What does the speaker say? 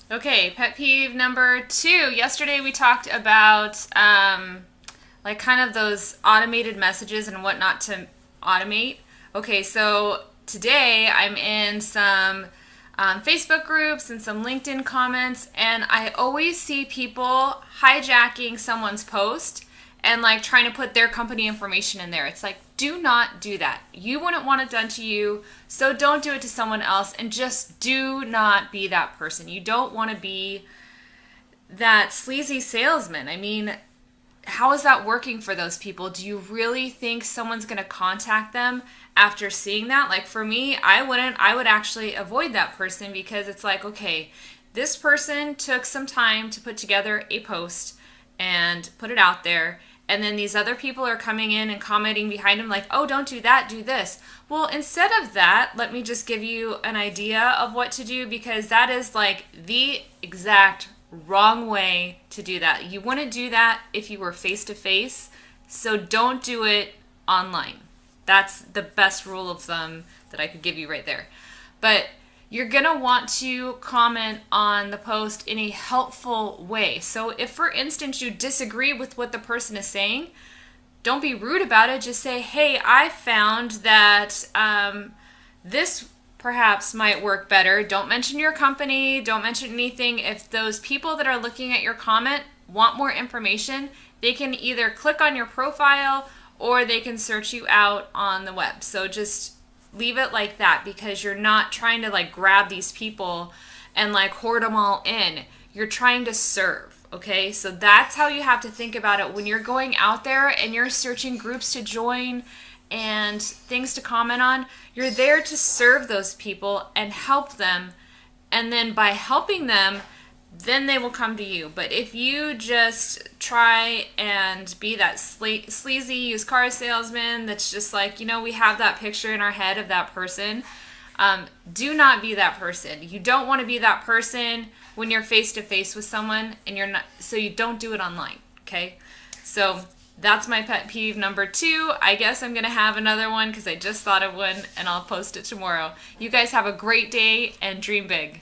Okay, pet peeve number 2. Yesterday we talked about like kind of those automated messages and what not to automate. Okay, so today I'm in some Facebook groups and some LinkedIn comments, and I always see people hijacking someone's post and like trying to put their company information in there. It's like, do not do that. You wouldn't want it done to you, so don't do it to someone else, and just do not be that person. You don't want to be that sleazy salesman. I mean, how is that working for those people? Do you really think someone's going to contact them after seeing that? Like for me, I wouldn't. I would actually avoid that person because it's like, okay, this person took some time to put together a post and put it out there. And then these other people are coming in and commenting behind him like, oh, don't do that, do this. Well, instead of that, let me just give you an idea of what to do, because that is like the exact wrong way to do that. You wouldn't do that if you were face to face, so don't do it online. That's the best rule of thumb that I could give you right there. But you're going to want to comment on the post in a helpful way. So if, for instance, you disagree with what the person is saying, don't be rude about it. Just say, hey, I found that this perhaps might work better. Don't mention your company. Don't mention anything. If those people that are looking at your comment want more information, they can either click on your profile or they can search you out on the web. So just leave it like that, because you're not trying to like grab these people and like hoard them all in. You're trying to serve, okay? So that's how you have to think about it when you're going out there and you're searching groups to join and things to comment on. You're there to serve those people and help them, and then by helping them, then they will come to you. But if you just try and be that sleazy used car salesman that's just like, we have that picture in our head of that person, do not be that person. You don't want to be that person when you're face to face with someone, and you're not, so you don't do it online, okay? So that's my pet peeve number 2. I guess I'm going to have another one because I just thought of one, and I'll post it tomorrow. You guys have a great day and dream big.